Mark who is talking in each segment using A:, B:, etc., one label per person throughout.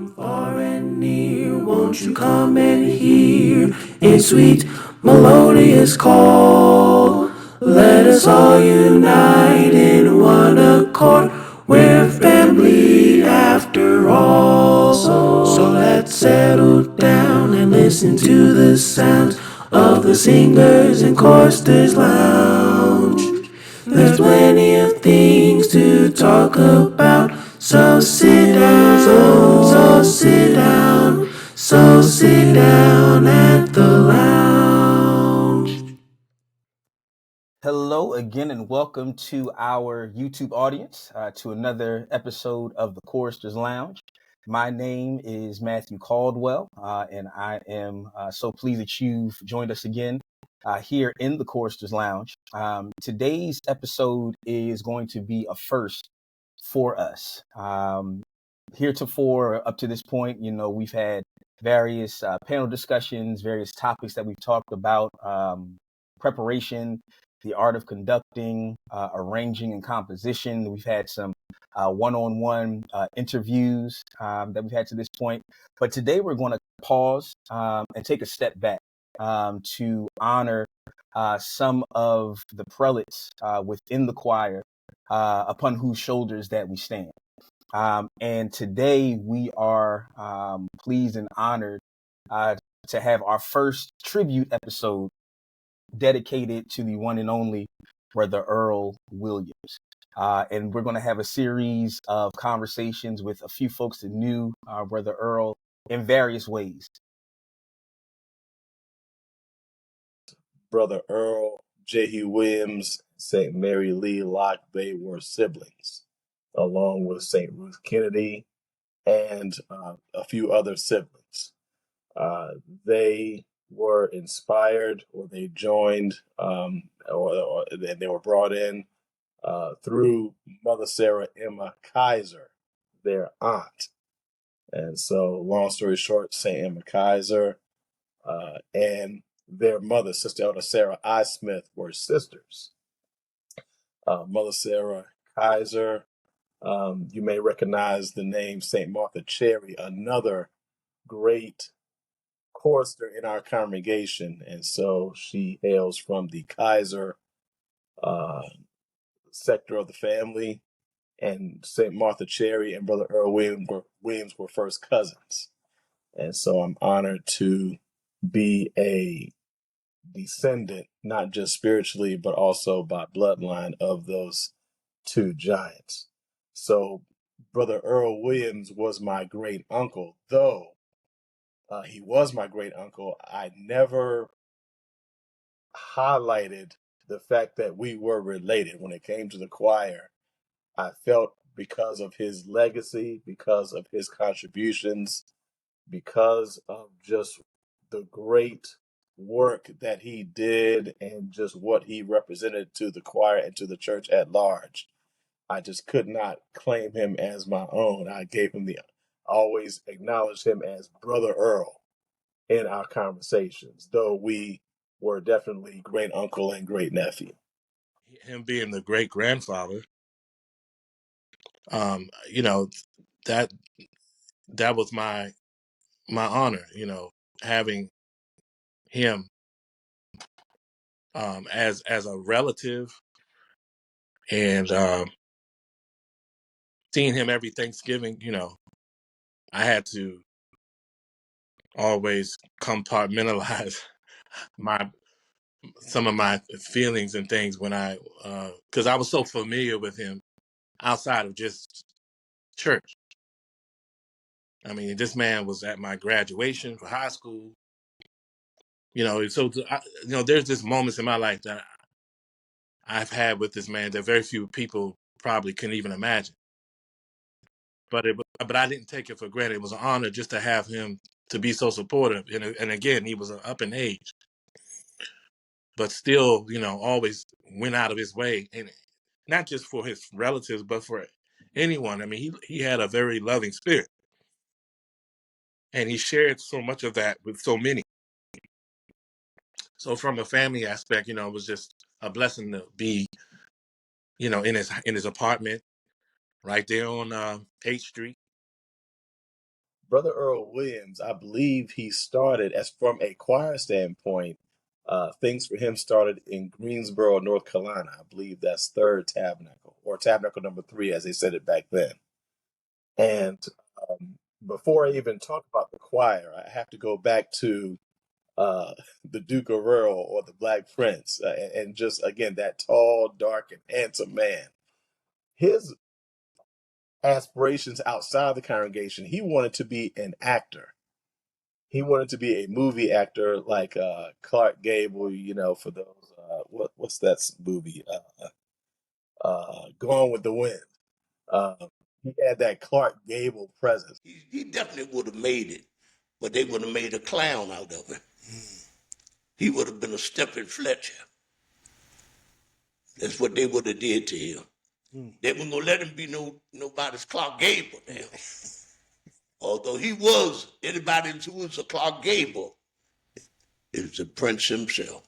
A: From far and near, won't you come and hear its sweet, melodious call? Let us all unite in one accord. We're family after all. So let's settle down and listen to the sounds of the singers in Choristers Lounge. There's plenty of things to talk about, so sit down, so sit down, so sit down at the lounge.
B: Hello again and welcome to our YouTube audience, to another episode of the Choristers Lounge. My name is Matthew Caldwell, and I am so pleased that you've joined us again here in the Choristers Lounge. Today's episode is going to be a first for us. Heretofore, up to this point, we've had various panel discussions, various topics that we've talked about, preparation, the art of conducting, arranging, and composition. We've had some one-on-one interviews that we've had to this point. But today we're going to pause and take a step back to honor some of the prelates within the choir upon whose shoulders that we stand. And today we are pleased and honored to have our first tribute episode dedicated to the one and only Brother Earl Williams. And we're going to have a series of conversations with a few folks that knew Brother Earl in various ways.
C: Brother Earl, J.H. Williams, St. Mary Lee Locke, they were siblings, along with St. Ruth Kennedy and a few other siblings. They were inspired, or they joined, or they were brought in through Mother Sarah Emma Kaiser, their aunt. And so, long story short, St. Emma Kaiser and their mother, Sister Elder Sarah I. Smith, were sisters. Mother Sarah Kaiser, you may recognize the name St. Martha Cherry, another great chorister in our congregation. And so she hails from the Kaiser sector of the family. And St. Martha Cherry and Brother Earl Williams were first cousins. And so I'm honored to be a descendant, not just spiritually, but also by bloodline of those two giants. So Brother Earl Williams was my great uncle. Though he was my great uncle, I never highlighted the fact that we were related. When it came to the choir, I felt because of his legacy, because of his contributions, because of just the great work that he did and just what he represented to the choir and to the church at large, I just could not claim him as my own. I always acknowledged him as Brother Earl in our conversations, though we were definitely great uncle and great nephew.
D: Him being the great grandfather, that was my honor, having him as a relative, and seeing him every Thanksgiving. I had to always compartmentalize some of my feelings and things when because I was so familiar with him outside of just church. I mean, this man was at my graduation for high school. So there's just moments in my life that I've had with this man that very few people probably couldn't even imagine. But I didn't take it for granted. It was an honor just to have him to be so supportive. And again, he was up in age, but still, always went out of his way, and not just for his relatives, but for anyone. I mean, he had a very loving spirit, and he shared so much of that with so many. So from a family aspect, it was just a blessing to be, in his apartment right there on 8th Street.
C: Brother Earl Williams, I believe he started, as from a choir standpoint, things for him started in Greensboro, North Carolina. I believe that's Third Tabernacle, or Tabernacle number 3, as they said it back then. And before I even talk about the choir, I have to go back to the Duke of Earl, or the Black Prince, and just, again, that tall, dark, and handsome man. His aspirations outside the congregation, he wanted to be an actor. He wanted to be a movie actor like Clark Gable, for those, what's that movie? Gone with the Wind. He had that Clark Gable presence.
E: He definitely would have made it, but they would have made a clown out of him. He would have been a Stephen Fletcher. That's what they would have did to him. They weren't going to let him be nobody's Clark Gable now. Although he was, anybody who was a Clark Gable is the prince himself.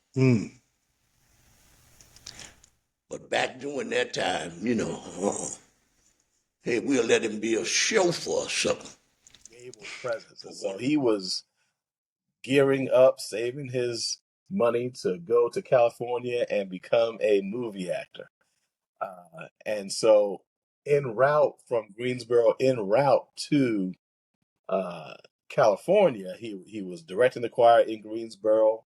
E: But back during that time, hey, we'll let him be a chauffeur or something.
C: Gable presence. And so he was gearing up, saving his money to go to California and become a movie actor. And so en route from Greensboro, en route to California, he was directing the choir in Greensboro,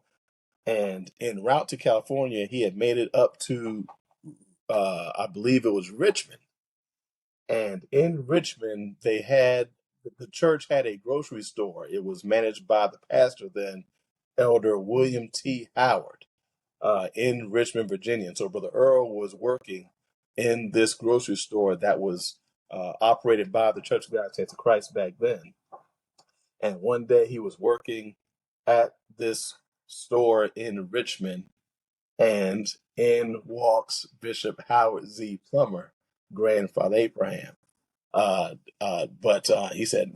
C: and en route to California, he had made it up to, I believe it was Richmond. And in Richmond, the church had a grocery store. It was managed by the pastor then, Elder William T. Howard, in Richmond, Virginia. And so Brother Earl was working in this grocery store that was operated by the Church of God Saints of Christ back then. And one day he was working at this store in Richmond, and in walks Bishop Howard Z. Plummer, grandfather Abraham. But he said,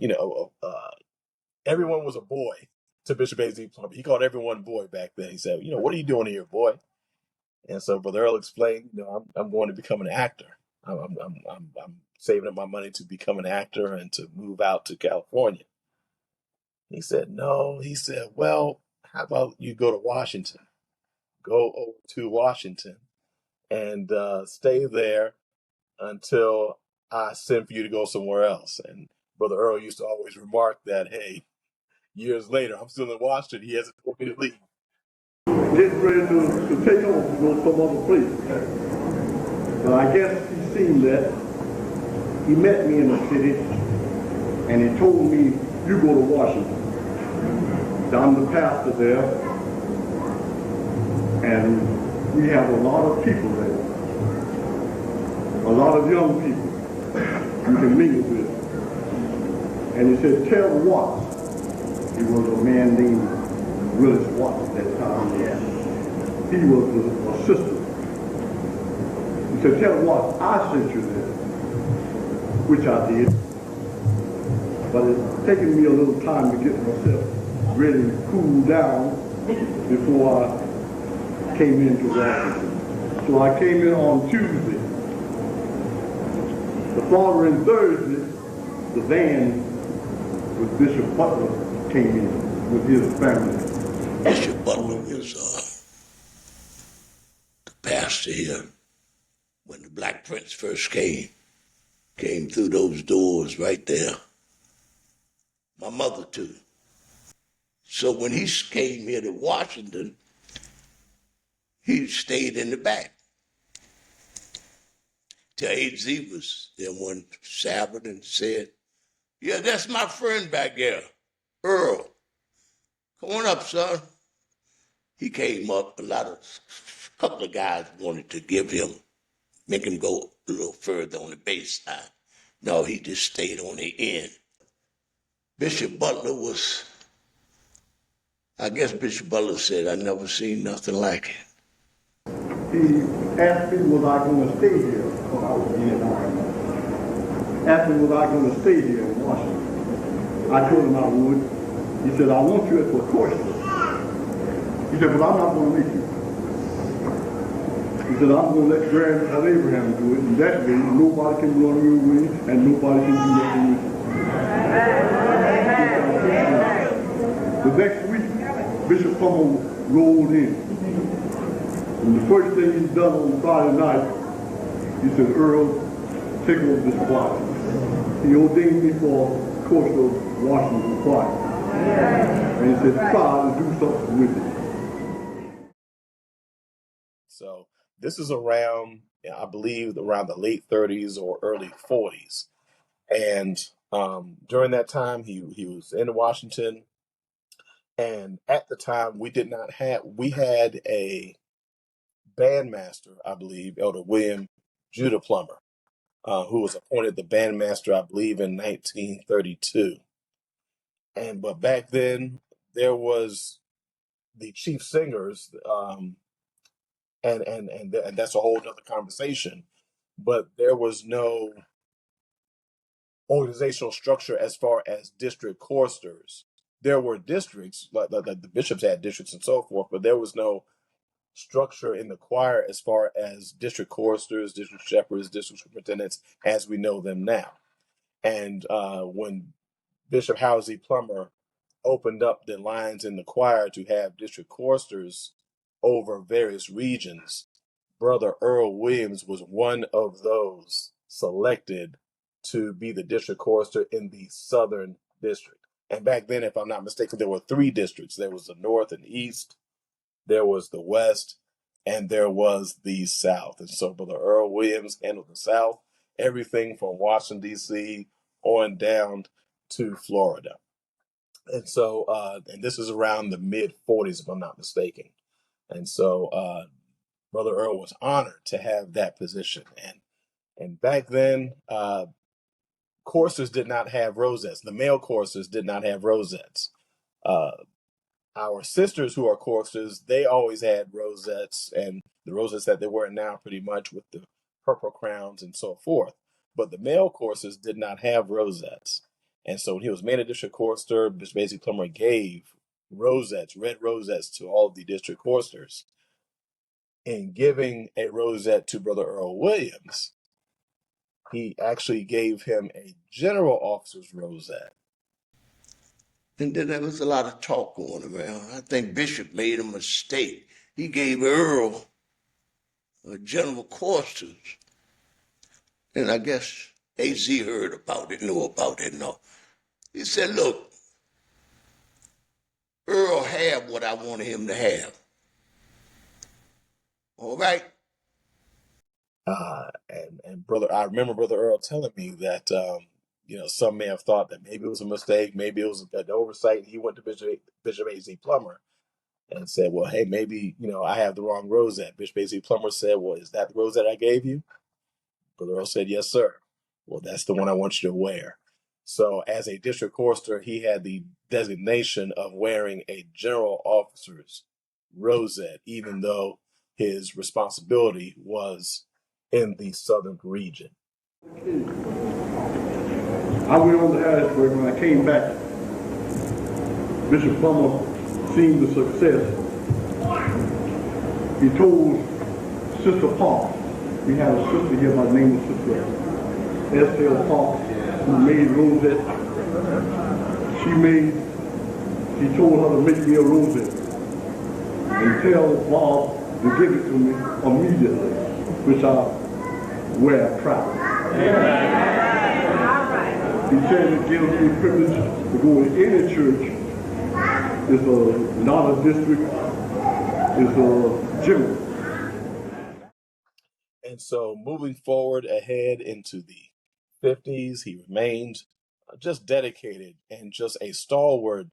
C: everyone was a boy to Bishop A.Z. Plummer. He called everyone boy back then. He said, what are you doing here, boy? And so Brother Earl explained, I'm going to become an actor. I'm saving up my money to become an actor and to move out to California. He said, no. He said, well, how about you go to Washington? Go over to Washington and stay there until I send for you to go somewhere else. And Brother Earl used to always remark that, hey, years later, I'm still in Washington. He hasn't told me to leave.
F: Getting ready to take off to go some other place. But I guess he seen that. He met me in the city, and he told me, you go to Washington. I'm the pastor there, and we have a lot of people there. A lot of young people you can mingle with. And he said, tell Watts. He was a man named Willis Watts at that time. He was the assistant. He said, tell Watts, I sent you there, which I did. But it's taken me a little time to get myself ready to cool down before I came into Washington. So I came in on Tuesday. The following Thursday, the van with Bishop Butler came in with his family.
E: Bishop Butler was the pastor here when the Black Prince first came through those doors right there. My mother too. So when he came here to Washington, he stayed in the back. Till AZ was there one Sabbath and said, yeah, that's my friend back there, Earl. Come on up, son. He came up, a couple of guys wanted to make him go a little further on the bass side. No, he just stayed on the end. Bishop Butler I guess Bishop Butler said, I never seen nothing like it.
F: He asked me was I going to stay here when I was in Washington. Asked me was I going to stay here in Washington. I told him I would. He said, I want you at the Choristers. He said, but I'm not going to make you. He said, I'm going to let Grandfather Abraham do it, and that way nobody can run you away and nobody can do nothing with you. The next week, Bishop Plummer rolled in. And the first thing he done on Friday night, he said, Earl, take over this choir. He ordained me for Choristers Washington choir. And he said, try to do something with it.
C: So this is around, I believe, around the late 30s or early 40s. And during that time, he was in Washington. And at the time, we had a bandmaster, I believe, Elder William Judah Plummer, who was appointed the bandmaster, I believe, in 1932. But back then, there was the chief singers, and that's a whole other conversation. But there was no organizational structure as far as district choristers. There were districts, like the bishops had districts and so forth, but there was no structure in the choir as far as district choristers, district shepherds, district superintendents, as we know them now. And when Bishop Howsey Plummer opened up the lines in the choir to have district choristers over various regions, Brother Earl Williams was one of those selected to be the district chorister in the Southern District. And back then, if I'm not mistaken, there were 3 districts. There was the North and East, there was the West, and there was the South. And so Brother Earl Williams handled the South, everything from Washington, D.C. on down to Florida. And so, and this is around the mid-40s, if I'm not mistaken. And so Brother Earl was honored to have that position. And back then, choristers did not have rosettes. The male choristers did not have rosettes. Our sisters who are choristers, they always had rosettes, and the rosettes that they wear now pretty much with the purple crowns and so forth. But the male choristers did not have rosettes. And so when he was made a district chorister, Bishop Howsey Plummer gave rosettes, red rosettes, to all of the district choristers. In giving a rosette to Brother Earl Williams, he actually gave him a general officer's rosette.
E: And then there was a lot of talk going around. I think Bishop made a mistake. He gave Earl a general choristers. And I guess AZ heard about it, knew about it. No. He said, look, Earl had what I wanted him to have. All right?
C: And brother, I remember Brother Earl telling me that, some may have thought that maybe it was a mistake, maybe it was an oversight. He went to Bishop Howsey Plummer and said, well, hey, maybe, I have the wrong rosette. Bishop Howsey Plummer said, well, is that the rosette I gave you? Brother Earl said, yes, sir. Well, that's the one I want you to wear. So as a district chorister, he had the designation of wearing a general officer's rosette, even though his responsibility was in the southern region.
F: I went on to Harrisburg. When I came back, Bishop Plummer seen the success. He told Sister Park, we had a sister here by the name of Sister S.L. Park, who made rosettes. She told her to make me a rosette and tell Bob to give it to me immediately, which I wear proud. He said it gives me privilege to go to any church. It's not a district, it's a general.
C: And so moving forward ahead into the 50s, he remained just dedicated and just a stalwart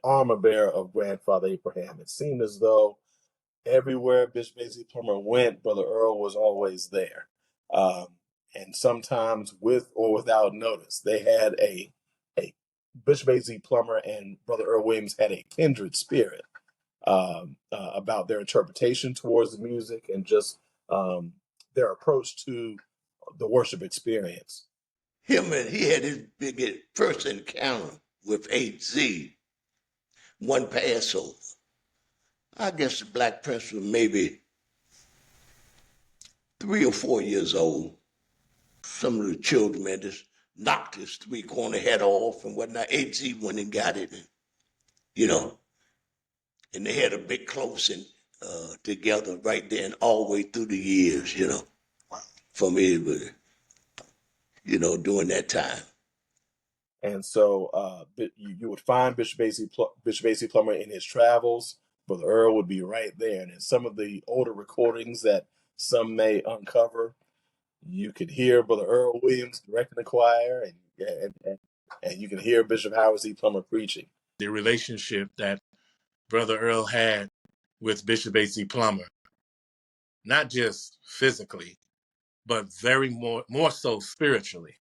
C: armor bearer of Grandfather Abraham. It seemed as though everywhere Bishop Howsey Plummer went, Brother Earl was always there. And sometimes with or without notice, they had a Bishop Howsey Plummer and Brother Earl Williams had a kindred spirit about their interpretation towards the music and just their approach to the worship experience.
E: He had his big first encounter with AZ, one Passover. I guess the Black Prince was maybe 3 or 4 years old. Some of the children, man, just knocked his 3-corner head off and whatnot. AZ went and got it. And, And they had a big closing together right then all the way through the years, you know, from everybody, you know, during that time.
C: And so you would find Bishop A.C. Plummer in his travels. Brother Earl would be right there. And in some of the older recordings that some may uncover, you could hear Brother Earl Williams directing the choir, and you can hear Bishop Howard C. Plummer preaching.
D: The relationship that Brother Earl had with Bishop A.C. Plummer, not just physically, but very more so spiritually,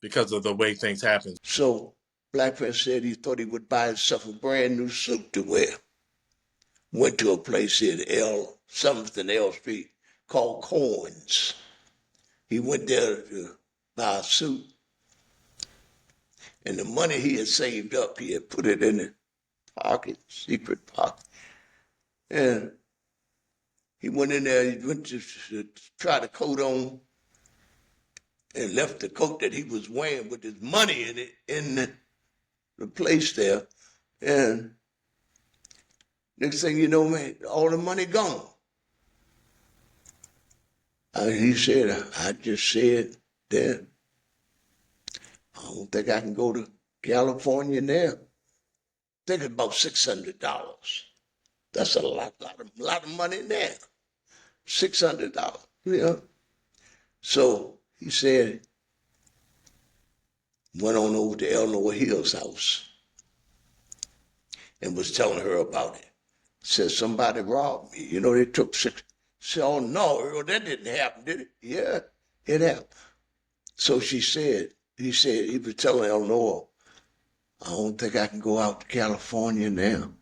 D: because of the way things happen.
E: So Black Prince said he thought he would buy himself a brand new suit to wear. Went to a place in something L Street called Cohen's. He went there to buy a suit. And the money he had saved up, he had put it in the pocket, secret pocket. And he went in there, he went to try the coat on and left the coat that he was wearing with his money in it in the place there. And next thing you know, man, all the money gone. And he said, I just said that I don't think I can go to California now. I think it's about $600. That's a lot of money now. $600, you know. So he said, went on over to Eleanor Hill's house and was telling her about it. Said, somebody robbed me. You know, they took six. Said, oh no, Earl, that didn't happen, did it? Yeah, it happened. So he was telling Eleanor, I don't think I can go out to California now.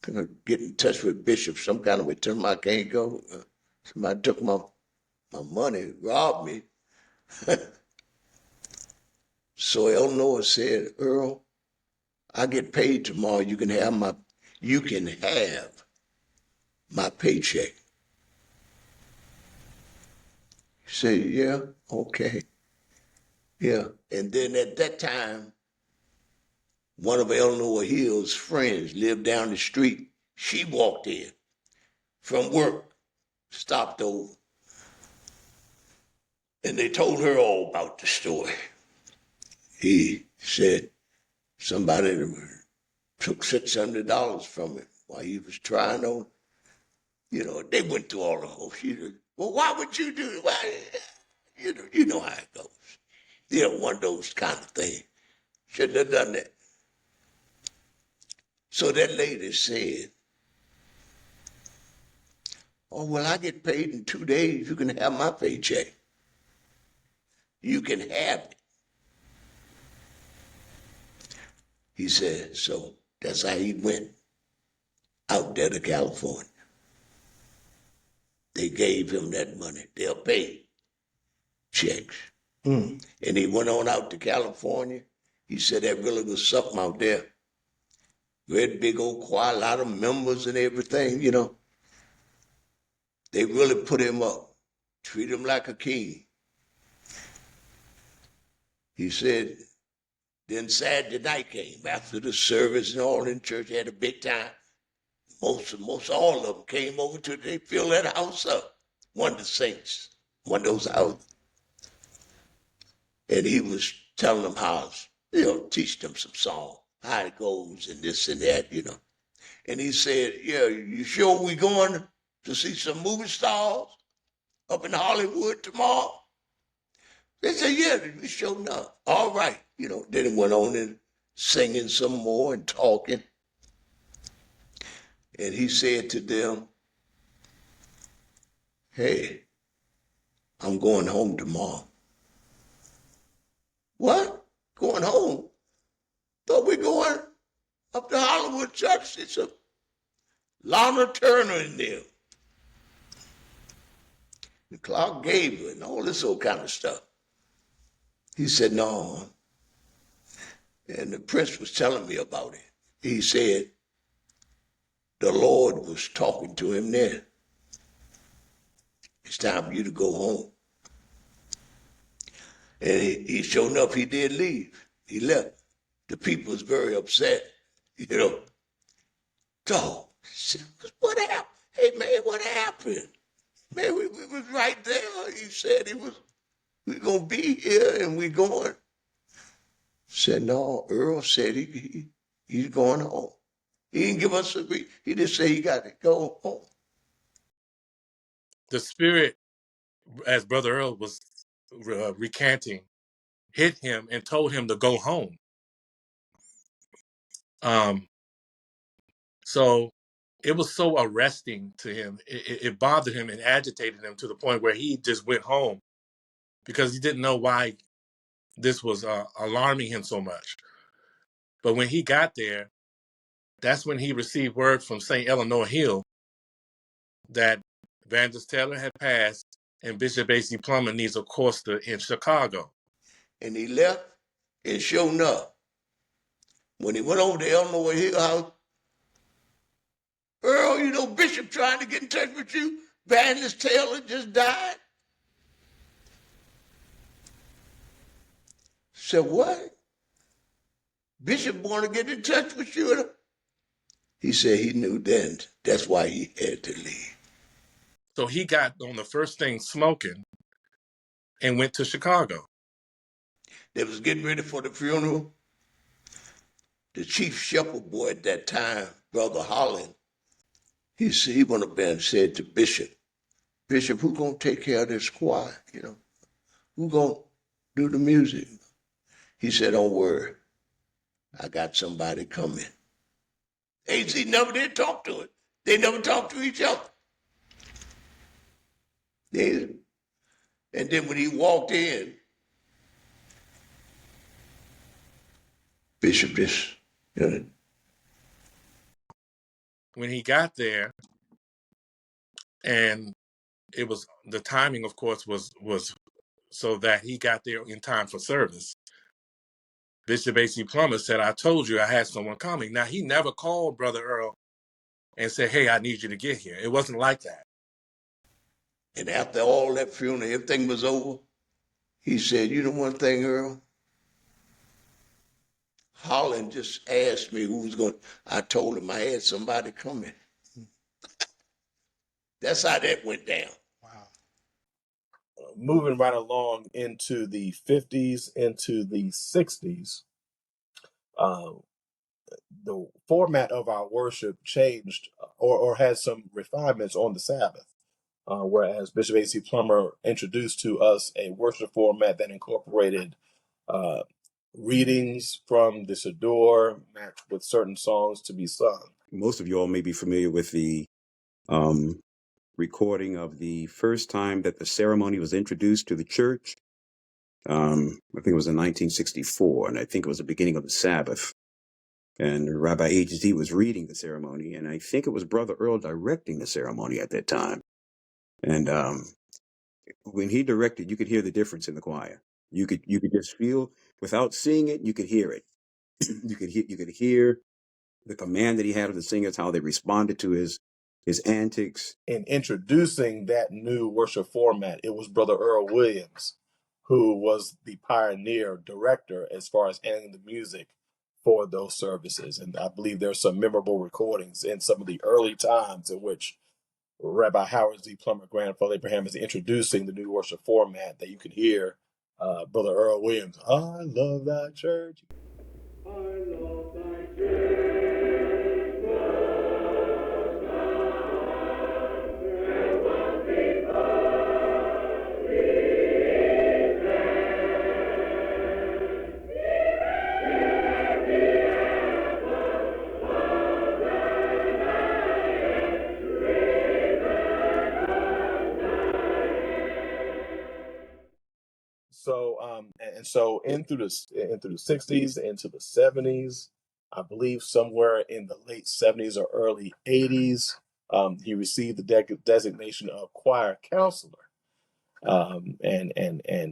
E: I'm going to get in touch with Bishop some kind of way. Tell him I can't go. Somebody took my money, robbed me. So Eleanor said, Earl, I get paid tomorrow. You can have my paycheck. He said, yeah, okay. Yeah. And then at that time, one of Eleanor Hill's friends lived down the street. She walked in from work, stopped over, and they told her all about the story. He said somebody took $600 from him while he was trying on. You know, they went through all the whole. She said, well, why would you do it? Why? You know how it goes. You know, one of those kind of things. Shouldn't have done that. So that lady said, oh, well, I get paid in 2 days. You can have my paycheck. You can have it. He said, so that's how he went out there to California. They gave him that money. They'll pay checks. And he went on out to California. He said that really was something out there. Great big old choir, a lot of members and everything, you know. They really put him up, treat him like a king. He said, then Saturday night came after the service and all in church, had a big time. Most all of them came over to, they filled that house up. One of the saints, one of those houses. And he was telling them how, you know, teach them some song, how it goes and this and that, you know. And he said, yeah, you sure we going to see some movie stars up in Hollywood tomorrow? They said, yeah, we sure enough. All right. You know, then it went on and singing some more and talking. And he said to them, hey, I'm going home tomorrow. What? Going home? Thought we going up to Hollywood Church. It's a Lana Turner in there. And Clark Gable and all this old kind of stuff. He said, no. And the prince was telling me about it. He said, the Lord was talking to him then. It's time for you to go home. And he sure enough, he did leave. He left. The people was very upset, you know. Dog, what happened? Hey, man, what happened? Man, we was right there. He said we going to be here and we going. Said, no, Earl said he's going home. He didn't give us he just said he got to go home.
D: The Spirit, as Brother Earl was recanting, hit him and told him to go home. So it was so arresting to him. It bothered him and agitated him to the point where he just went home because he didn't know why this was alarming him so much. But when he got there, that's when he received word from St. Eleanor Hill that Evangelist Taylor had passed and Bishop A.C. Plummer needs a chorister in Chicago.
E: And he left, and sure enough, when he went over to Eleanor Hill house, Earl, you know, Bishop trying to get in touch with you. Evangelist Taylor just died. Said, what? Bishop want to get in touch with you? He said he knew then. That's why he had to leave.
D: So he got on the first thing smoking and went to Chicago.
E: They was getting ready for the funeral. The chief shepherd boy at that time, Brother Holland, he went up there and said to Bishop, Bishop, who gonna take care of this choir? You know, who gonna do the music? He said, don't worry, I got somebody coming. AC never did talk to it. They never talked to each other. And then when he walked in, Bishop just, you know.
D: When he got there, and it was, the timing, of course, was so that he got there in time for service. Bishop A.C. Plummer said, I told you I had someone coming. Now, he never called Brother Earl and said, hey, I need you to get here. It wasn't like that.
E: And after all that funeral, everything was over, he said, you know one thing, Earl? Holland just asked me who was going to, I told him I had somebody coming. That's how that went down.
C: Wow. Moving right along into the 50s, into the 60s, the format of our worship changed or had some refinements on the Sabbath. Whereas Bishop A.C. Plummer introduced to us a worship format that incorporated readings from the Siddur matched with certain songs to be sung.
G: Most of you all may be familiar with the recording of the first time that the ceremony was introduced to the church. I think it was in 1964, and I think it was the beginning of the Sabbath. And Rabbi H.D. was reading the ceremony, and I think it was Brother Earl directing the ceremony at that time. And when he directed, you could hear the difference in the choir. You could just feel, without seeing it, you could hear it. You could hear the command that he had of the singers, how they responded to his antics.
C: In introducing that new worship format, it was Brother Earl Williams who was the pioneer director as far as handling the music for those services. And I believe there's some memorable recordings in some of the early times in which Rabbi Howard Z. Plummer, Grandfather Abraham, is introducing the new worship format that you can hear Brother Earl Williams, I love thy church.
F: I love thy church.
C: So into the 60s, into the 70s, I believe somewhere in the late 70s or early 80s, he received the designation of choir counselor. And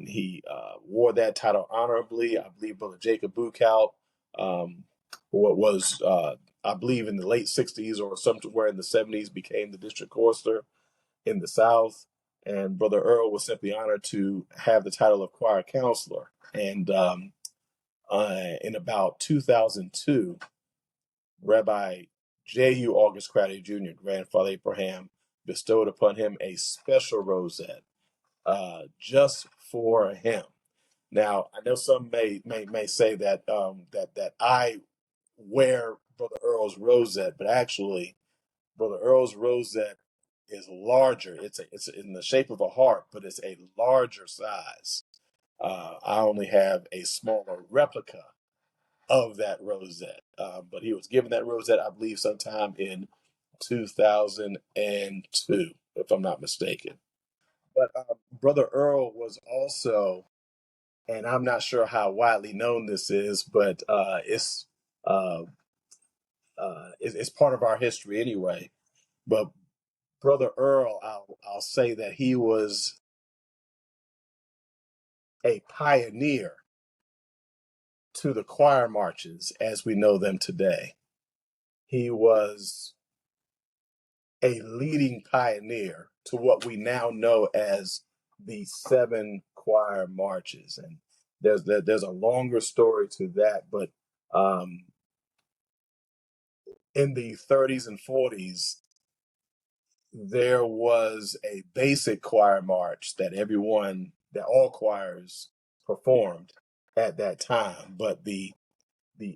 C: he wore that title honorably. I believe Brother Jacob Bukout, what was, I believe in the late 60s or somewhere in the 70s, became the district chorister in the South. And Brother Earl was simply honored to have the title of choir counselor. And in about 2002, Rabbi J.U. August Crowley Jr., grandfather Abraham, bestowed upon him a special rosette just for him. Now, I know some may say that that I wear Brother Earl's rosette, but actually, Brother Earl's rosette is larger. It's in the shape of a heart, but it's a larger size. I only have a smaller replica of that rosette, but he was given that rosette, I believe, sometime in 2002, if I'm not mistaken. But Brother Earl was also, and I'm not sure how widely known this is, but uh, it's part of our history anyway. But Brother Earl, I'll say that he was a pioneer to the choir marches as we know them today. He was a leading pioneer to what we now know as the 7 choir marches. And there's a longer story to that, but in the 30s and 40s, there was a basic choir march that all choirs performed at that time. But the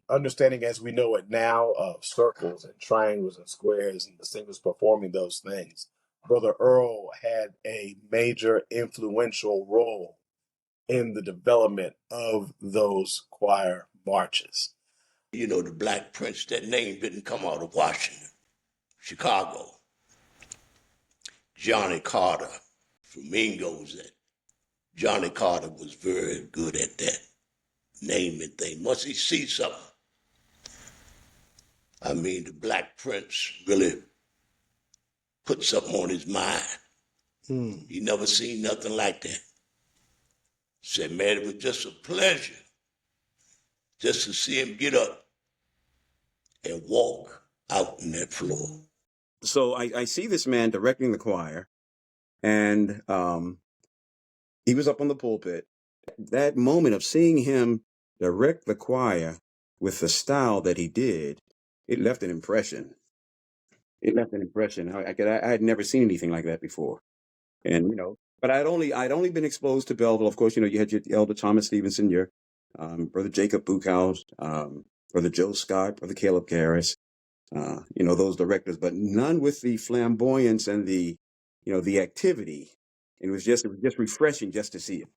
C: understanding as we know it now of circles and triangles and squares and the singers performing those things, Brother Earl had a major influential role in the development of those choir marches.
E: You know, the Black Prince, that name didn't come out of Washington, Chicago. Johnny Carter, Flamingos, that Johnny Carter was very good at that naming thing. Once he sees something, I mean, the Black Prince really put something on his mind. He never seen nothing like that. Said, man, it was just a pleasure just to see him get up and walk out in that floor.
G: So I see this man directing the choir, and he was up on the pulpit. That moment of seeing him direct the choir with the style that he did, it left an impression. It left an impression. I had never seen anything like that before. And, but I'd only been exposed to Belleville. Of course, you had your Elder Thomas Stevenson, your Brother Jacob Buchhaus, Brother Joe Scott, Brother Caleb Garris, those directors, but none with the flamboyance and the activity. And it was just refreshing just to see it.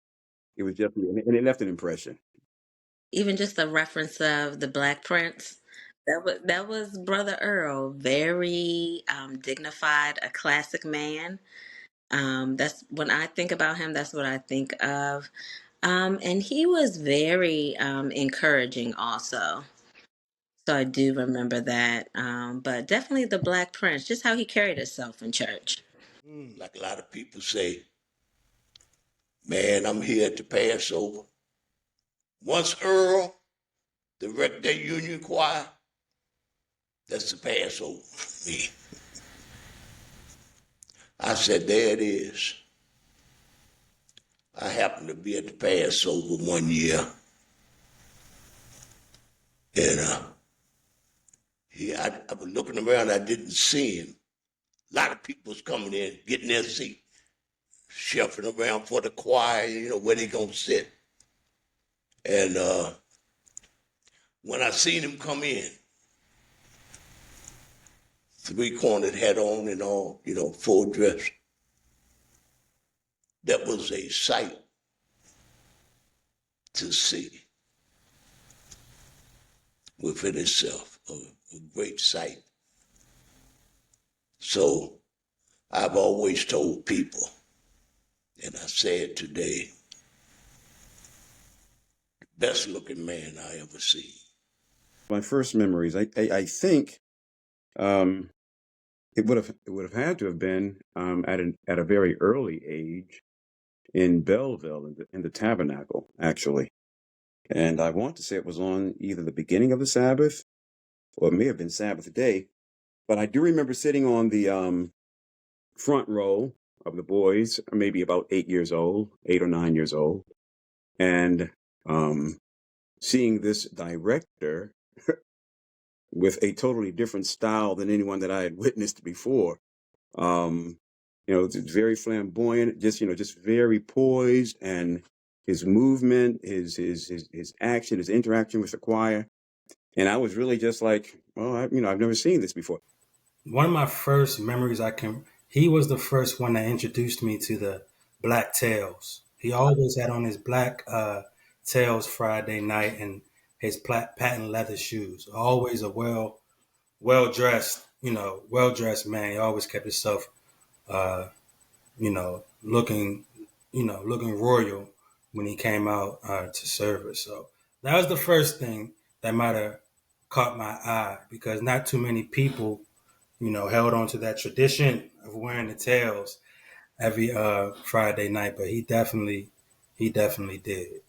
G: It was just, and it left an impression.
H: Even just the reference of the Black Prince, that was Brother Earl, very dignified, a classic man. That's when I think about him. That's what I think of. And he was very encouraging, also. So I do remember that. But definitely the Black Prince, just how he carried himself in church.
E: Like a lot of people say, man, I'm here at the Passover. Once Earl direct that union choir, that's the Passover for me. I said, there it is. I happened to be at the Passover one year. And I was looking around, I didn't see him. A lot of people was coming in, getting their seat, shuffling around for the choir, where they gonna sit. And when I seen him come in, 3-cornered hat on and all, full dress, that was a sight to see within itself, a great sight. So I've always told people, and I say it today, the best looking man I ever seen.
G: My first memories, I think it would have had to have been at a very early age in Belleville, in the Tabernacle, actually. And I want to say it was on either the beginning of the Sabbath, or it may have been Sabbath day. But I do remember sitting on the front row of the boys, maybe about 8 or 9 years old, and seeing this director with a totally different style than anyone that I had witnessed before. It's very flamboyant, just very poised, and his movement, his action, his interaction with the choir. And I was really just like, oh, I've never seen this before.
I: One of my first memories he was the first one that introduced me to the black tails. He always had on his black tails Friday night and his patent leather shoes. Always a well dressed man. He always kept himself looking royal when he came out to service. So that was the first thing that might have caught my eye, because not too many people held on to that tradition of wearing the tails every Friday night, but he definitely did.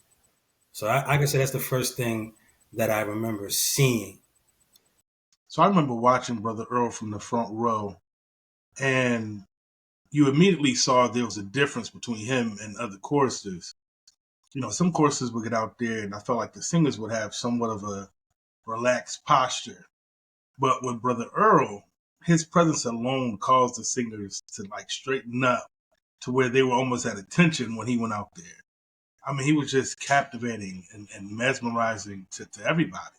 I: So I can say that's the first thing that I remember seeing.
J: So I remember watching Brother Earl from the front row, and you immediately saw there was a difference between him and other choristers. Some choristers would get out there, and I felt like the singers would have somewhat of a relaxed posture. But with Brother Earl, his presence alone caused the singers to straighten up to where they were almost at attention when he went out there. I mean, he was just captivating and mesmerizing to everybody.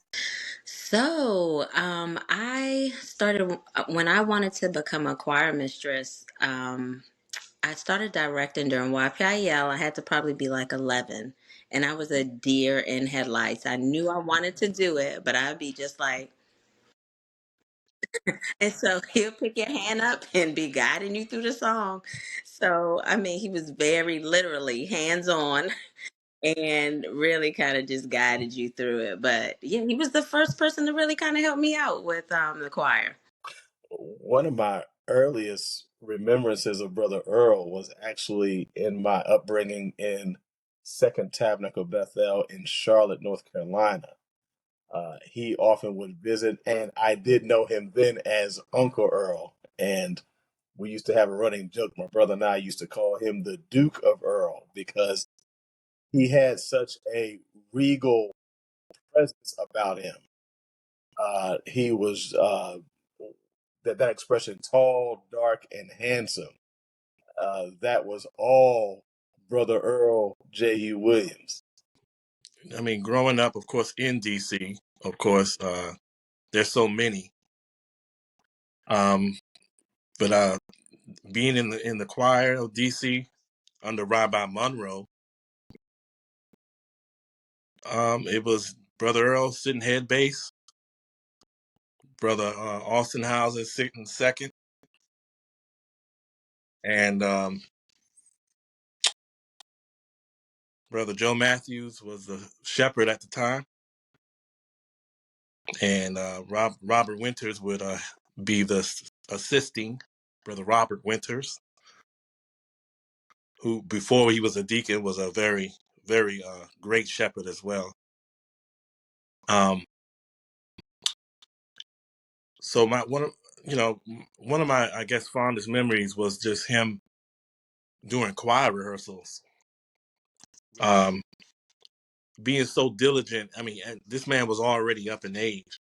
H: So, I started when I wanted to become a choir mistress. I started directing during YPIL. I had to probably be like 11, and I was a deer in headlights. I knew I wanted to do it, but I'd be just like, and so he'll pick your hand up and be guiding you through the song. So, I mean, he was very literally hands on and really kind of just guided you through it. But yeah, he was the first person to really kind of help me out with the choir.
C: One of my earliest remembrances of Brother Earl was actually in my upbringing in Second Tabernacle Bethel in Charlotte, North Carolina. He often would visit, and I did know him then as Uncle Earl. And we used to have a running joke. My brother and I used to call him the Duke of Earl because he had such a regal presence about him. He was that expression, tall, dark, and handsome. That was all Brother Earl J. Williams.
D: I mean, growing up, of course, in DC, of course, there's so many. But being in the choir of DC under Rabbi Monroe, it was Brother Earl sitting head bass, Brother Austin Hauser sitting second, and Brother Joe Matthews was the shepherd at the time, and Robert Winters would be the assisting Brother Robert Winters, who before he was a deacon was a very, very great shepherd as well. So one of my, I guess, fondest memories was just him during choir rehearsals, being so diligent. I mean, this man was already up in age,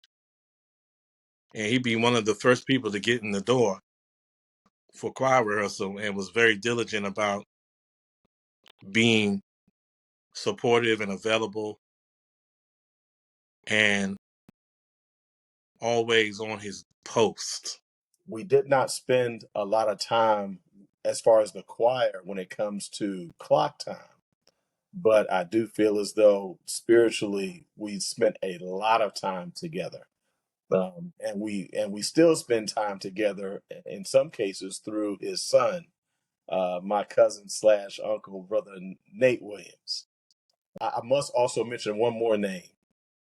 D: and he'd be one of the first people to get in the door for choir rehearsal, and was very diligent about being supportive and available, and always on his post.
C: We did not spend a lot of time as far as the choir when it comes to clock time, but I do feel as though spiritually we spent a lot of time together. And we still spend time together in some cases through his son, my cousin slash uncle, Brother Nate Williams. I must also mention one more name,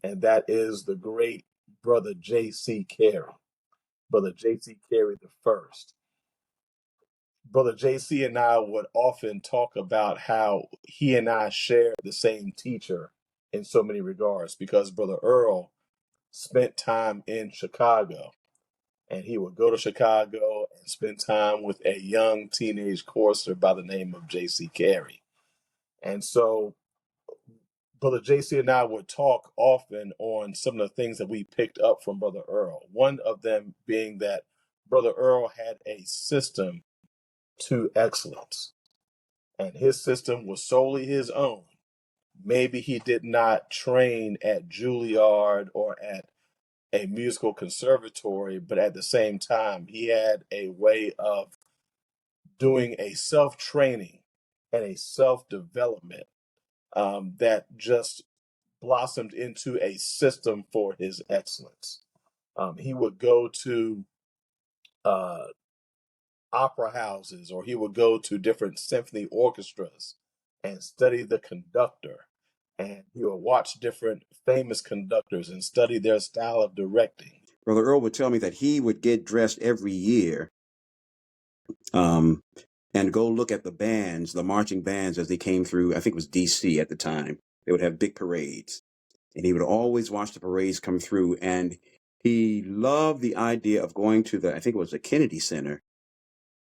C: and that is the great Brother J.C. Carey, Brother J.C. Carey the first. Brother JC and I would often talk about how he and I shared the same teacher in so many regards, because Brother Earl spent time in Chicago, and he would go to Chicago and spend time with a young teenage chorister by the name of J.C. Carey. And so Brother JC and I would talk often on some of the things that we picked up from Brother Earl. One of them being that Brother Earl had a system to excellence, and his system was solely his own. Maybe he did not train at Juilliard or at a musical conservatory, but at the same time, he had a way of doing a self-training and a self-development that just blossomed into a system for his excellence. He would go to uh, opera houses, or he would go to different symphony orchestras and study the conductor. And he would watch different famous conductors and study their style of directing.
G: Brother Earl would tell me that he would get dressed every year and go look at the bands, the marching bands as they came through. I think it was D.C. at the time. They would have big parades. And he would always watch the parades come through. And he loved the idea of going to I think it was the Kennedy Center,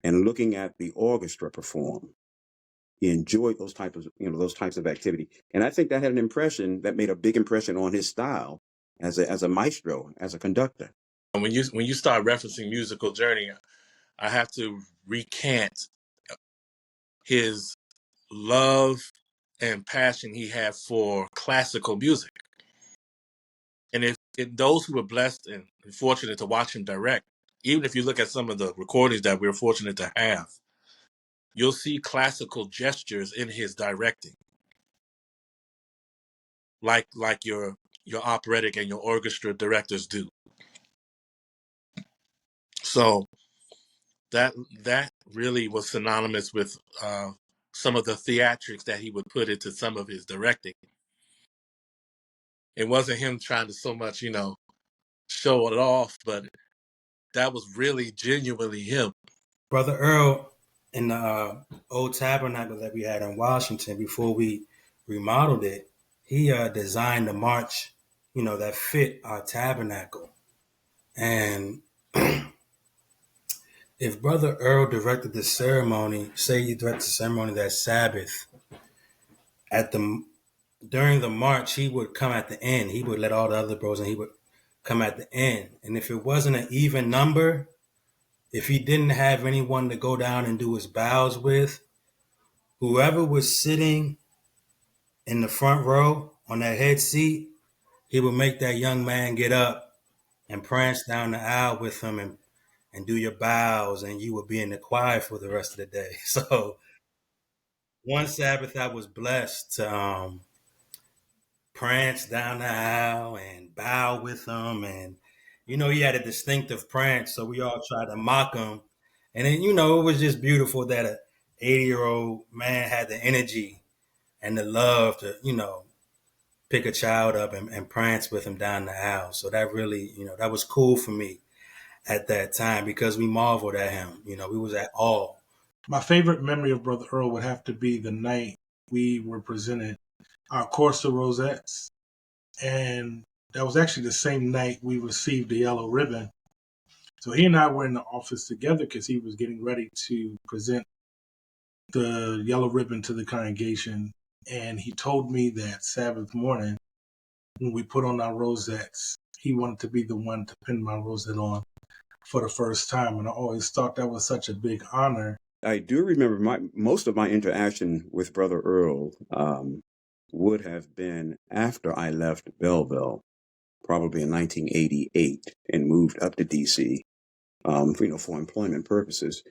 G: and looking at the orchestra perform. He enjoyed those types of activity. And I think that had that made a big impression on his style as a maestro, as a conductor.
D: When you start referencing musical journey, I have to recant his love and passion he had for classical music. And if those who were blessed and fortunate to watch him direct, even if you look at some of the recordings that we're fortunate to have, you'll see classical gestures in his directing, like your operatic and your orchestra directors do. So that really was synonymous with some of the theatrics that he would put into some of his directing. It wasn't him trying to so much, show it off, but that was really genuinely him.
I: Brother Earl, in the old tabernacle that we had in Washington before we remodeled it, he designed the march, that fit our tabernacle. And if Brother Earl directed the ceremony, say he directed the ceremony that Sabbath, during the march, he would come at the end. He would let all the other bros, and he would come at the end. And if it wasn't an even number, if he didn't have anyone to go down and do his bows with, whoever was sitting in the front row on that head seat, he would make that young man get up and prance down the aisle with him and do your bows, and you would be in the choir for the rest of the day. So one Sabbath I was blessed to prance down the aisle and bow with him, and he had a distinctive prance, so we all tried to mock him. And then it was just beautiful that a 80-year-old man had the energy and the love to pick a child up and prance with him down the aisle. So that really that was cool for me at that time, because we marveled at him. We was at awe.
J: My favorite memory of Brother Earl would have to be the night we were presented our Choristers rosettes, and that was actually the same night we received the yellow ribbon. So he and I were in the office together because he was getting ready to present the yellow ribbon to the congregation, and he told me that Sabbath morning when we put on our rosettes, he wanted to be the one to pin my rosette on for the first time, and I always thought that was such a big honor.
G: I do remember most of my interaction with Brother Earl would have been after I left Belleville, probably in 1988, and moved up to D.C. For employment purposes,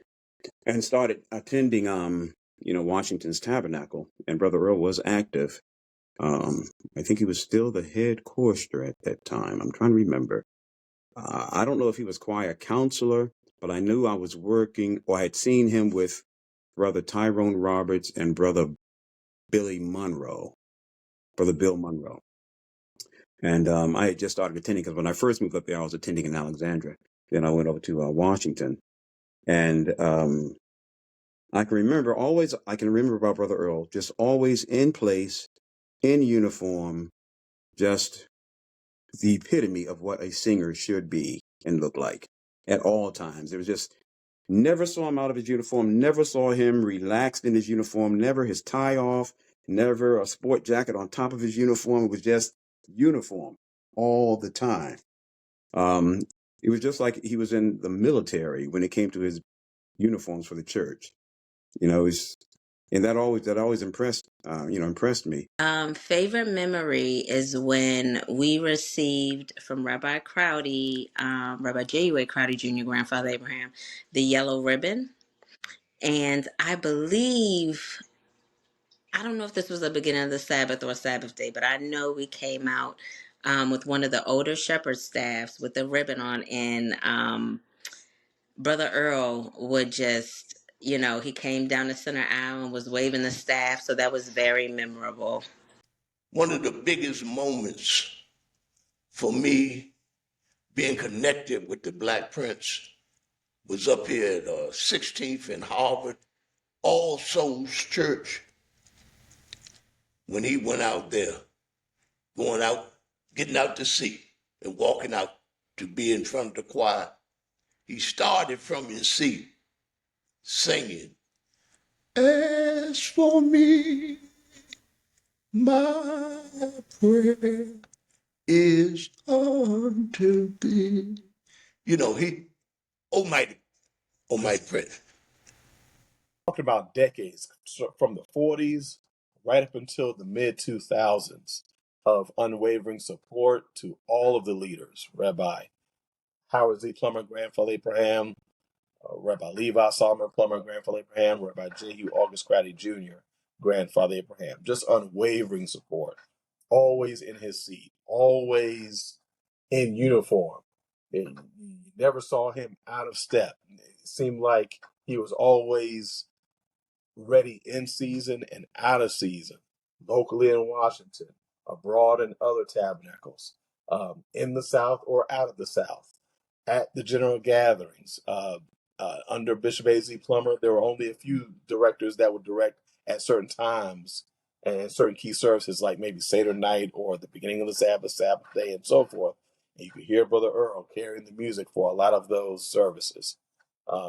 G: and started attending Washington's Tabernacle. And Brother Earl was active. I think he was still the head chorister at that time. I'm trying to remember. I don't know if he was choir counselor, but I knew I was working, or I had seen him with Brother Tyrone Roberts and Brother Bill Monroe. And I had just started attending, because when I first moved up there, I was attending in Alexandria. Then I went over to Washington. And I can remember about Brother Earl, just always in place, in uniform, just the epitome of what a singer should be and look like at all times. It was just, never saw him out of his uniform, never saw him relaxed in his uniform, never his tie off, never a sport jacket on top of his uniform. It was just uniform all the time. It was just like he was in the military when it came to his uniforms for the church. You know, and that always impressed me.
H: Favorite memory is when we received from Rabbi Crowdy, Rabbi J.U.A. Crowdy Jr., Grandfather Abraham, the yellow ribbon. And I believe, I don't know if this was the beginning of the Sabbath or Sabbath day, but I know we came out with one of the older shepherd staffs with the ribbon on, and Brother Earl would just, he came down the center aisle and was waving the staff. So that was very memorable.
E: One of the biggest moments for me being connected with the Black Prince was up here at 16th and Harvard, All Souls Church, when he went out there, going out, getting out to see and walking out to be in front of the choir. He started from his seat singing, "As for me, my prayer is unto thee." You know, he, almighty Prince.
C: Talking about decades, from the 40s right up until the mid-2000s, of unwavering support to all of the leaders, Rabbi Howard Z. Plummer, Grandfather Abraham, Rabbi Levi Solomon Plummer, Grandfather Abraham, Rabbi J.U. August Crowdy Jr., Grandfather Abraham. Just unwavering support. Always in his seat. Always in uniform. You never saw him out of step. It seemed like he was always ready in season and out of season, locally in Washington, abroad in other tabernacles, in the South or out of the South, at the general gatherings. Under Bishop A.Z. Plummer, there were only a few directors that would direct at certain times and certain key services, like maybe Seder night or the beginning of the Sabbath, Sabbath day, and so forth. And you could hear Brother Earl carrying the music for a lot of those services.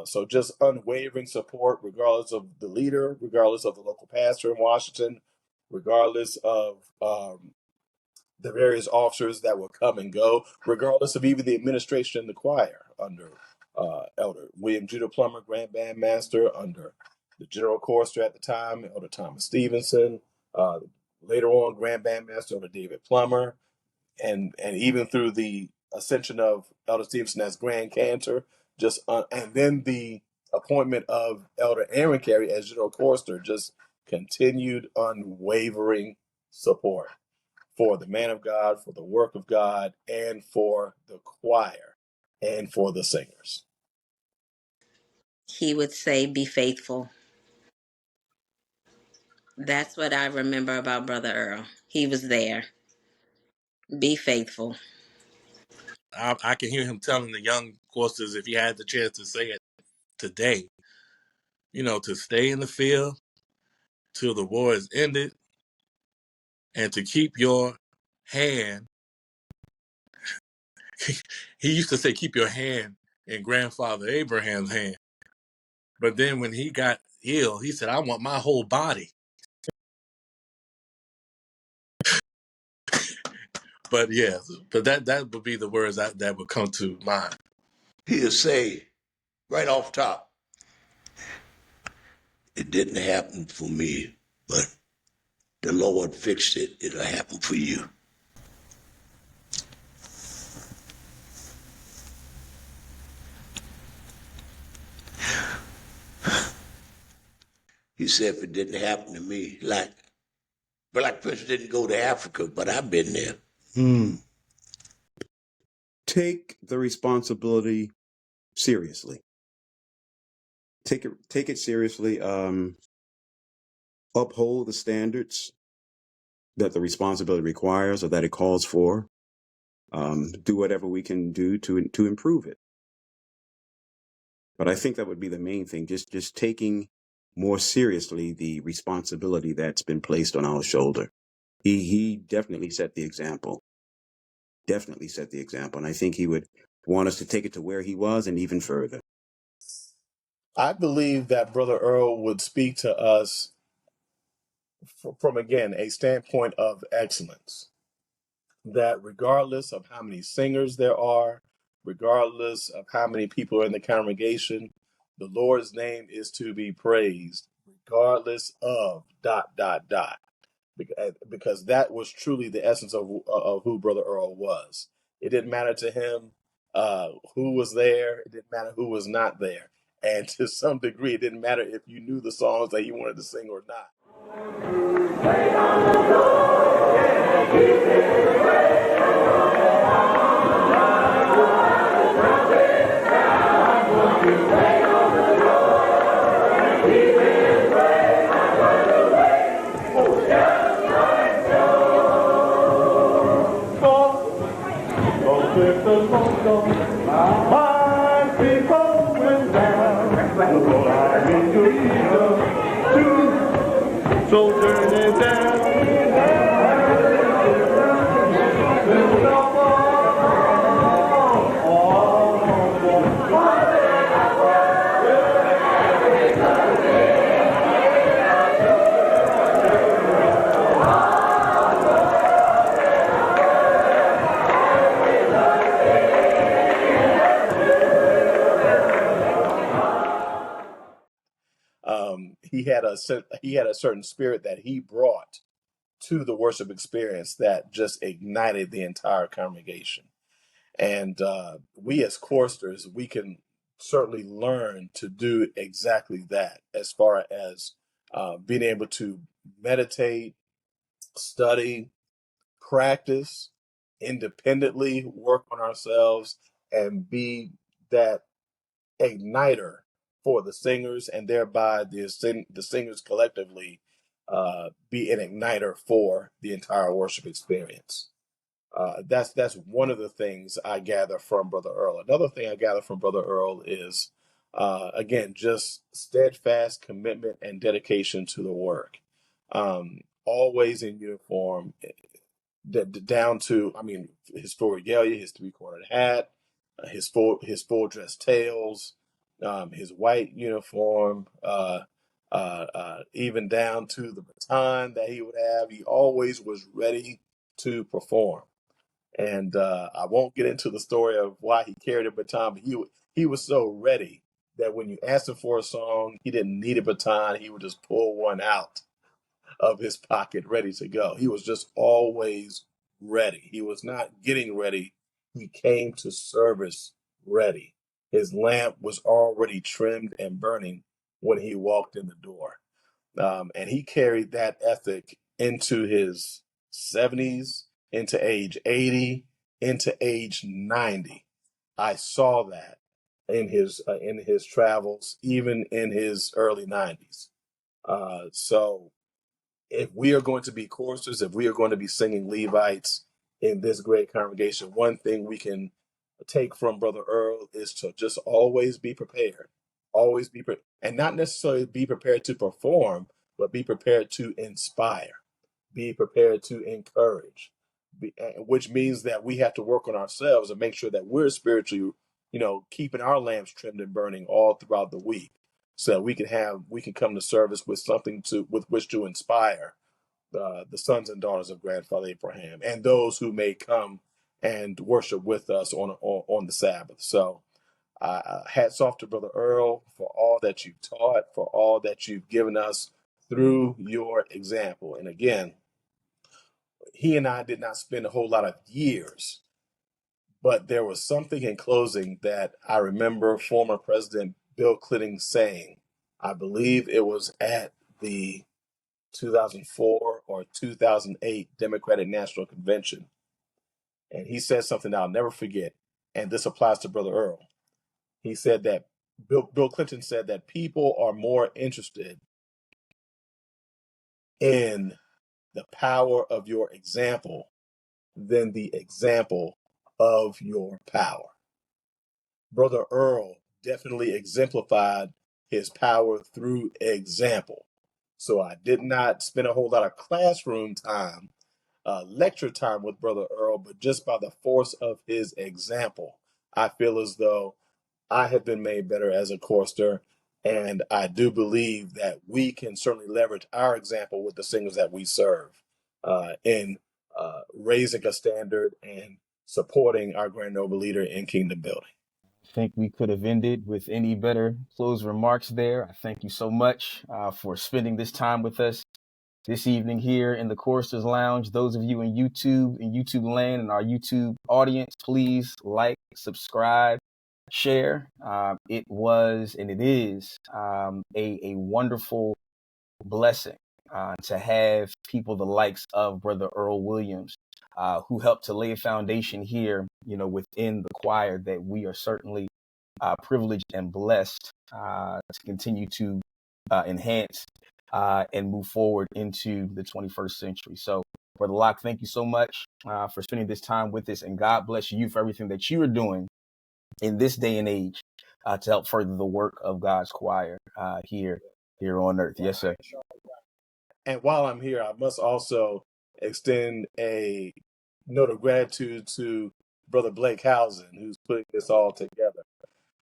C: So just unwavering support, regardless of the leader, regardless of the local pastor in Washington, regardless of the various officers that will come and go, regardless of even the administration in the choir under Elder William Judah Plummer, Grand Band Master, under the General Chorister at the time, Elder Thomas Stevenson, later on Grand Band Master, Elder David Plummer, and even through the ascension of Elder Stevenson as Grand Cantor, and then the appointment of Elder Aaron Carey as General Chorister, just continued unwavering support for the man of God, for the work of God, and for the choir, and for the singers.
H: He would say, "Be faithful." That's what I remember about Brother Earl. He was there. Be faithful.
D: I can hear him telling the young choristers, if he had the chance to say it today, to stay in the field till the war is ended, and to keep your hand. He used to say, keep your hand in Grandfather Abraham's hand. But then when he got ill, he said, I want my whole body. But yeah, but that would be the words that would come to mind.
E: He'll say, right off top, "It didn't happen for me, but the Lord fixed it. It'll happen for you." He said, if it didn't happen to me, like Black Prince didn't go to Africa, but I've been there.
G: Take the responsibility seriously. Take it seriously. Uphold the standards that the responsibility requires or that it calls for. Do whatever we can do to improve it. But I think that would be the main thing, just taking more seriously the responsibility that's been placed on our shoulder. He definitely set the example. And I think he would want us to take it to where he was and even further.
C: I believe that Brother Earl would speak to us from again a standpoint of excellence, that regardless of how many singers there are, regardless of how many people are in the congregation, the Lord's name is to be praised, regardless of dot dot dot. Because that was truly the essence of who Brother Earl was. It didn't matter to him who was there. It didn't matter who was not there. And to some degree, it didn't matter if you knew the songs that he wanted to sing or not.
F: So journey down. He had a certain spirit that he brought to the worship experience that just ignited the entire congregation. And we as choristers, we can certainly learn to do exactly that, as far as being able to meditate, study, practice independently, work on ourselves, and be that igniter for the singers, and thereby the singers collectively be an igniter for the entire worship experience. That's one of the things I gather from Brother Earl. Another thing I gather from Brother Earl is, again, just steadfast commitment and dedication to the work. Always in uniform, down to, I mean, his full regalia, his three-cornered hat, his full dress tails, his white uniform, even down to the baton that he would have. He always was ready to perform. And I won't get into the story of why he carried a baton, but he was so ready that when you asked him for a song, he didn't need a baton. He would just pull one out of his pocket, ready to go. He was just always ready. He was not getting ready. He came to service ready. His lamp was already trimmed and burning when he walked in the door. And he carried that ethic into his 70s, into age 80, into age 90. I saw that in his travels, even in his early 90s. So if we are going to be choristers, if we are going to be singing Levites in this great congregation, one thing we can take from Brother Earl is to just always be prepared. Always be prepared. And not necessarily be prepared to perform, but be prepared to inspire. Be prepared to encourage. Which means that we have to work on ourselves and make sure that we're spiritually, keeping our lamps trimmed and burning all throughout the week, so that we can come to service with something with which to inspire the sons and daughters of Grandfather Abraham and those who may come and worship with us on the Sabbath. So hats off to Brother Earl for all that you've taught, for all that you've given us through your example. And again, he and I did not spend a whole lot of years, but there was something in closing that I remember former President Bill Clinton saying. I believe it was at the 2004 or 2008 Democratic National Convention. And he said something that I'll never forget. And this applies to Brother Earl. He said that Bill Clinton said that people are more interested in the power of your example than the example of your power. Brother Earl definitely exemplified his power through example. So I did not spend a whole lot of classroom time, lecture time with Brother Earl, but just by the force of his example, I feel as though I have been made better as a chorister.
C: And I do believe that we can certainly leverage our example with the singers that we serve in raising a standard and supporting our Grand Noble leader in kingdom building.
B: I think we could have ended with any better closing remarks there. I thank you so much for spending this time with us this evening here in the Choristers Lounge. Those of you in YouTube land and our YouTube audience, please like, subscribe, share. It was and it is a wonderful blessing to have people the likes of Brother Earl Williams, who helped to lay a foundation here, within the choir that we are certainly privileged and blessed to continue to enhance and move forward into the 21st century. So, Brother Locke, thank you so much for spending this time with us, and God bless you for everything that you are doing in this day and age to help further the work of God's choir here on earth. Yes, sir.
C: And while I'm here, I must also extend a note of gratitude to Brother Blake Housen, who's putting this all together.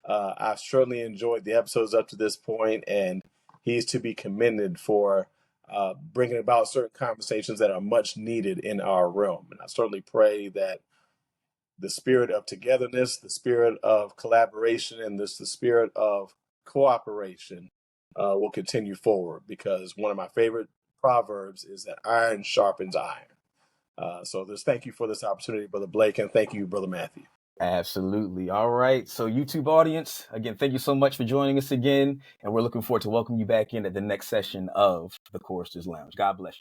C: I've certainly enjoyed the episodes up to this point, and he's to be commended for bringing about certain conversations that are much needed in our room. And I certainly pray that the spirit of togetherness, the spirit of collaboration, and the spirit of cooperation will continue forward, because one of my favorite proverbs is that iron sharpens iron. So just thank you for this opportunity, Brother Blake, and thank you, Brother Matthew.
B: Absolutely. All right. So YouTube audience, again, thank you so much for joining us again. And we're looking forward to welcoming you back in at the next session of the Choristers Lounge. God bless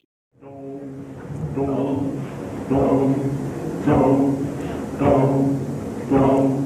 B: you.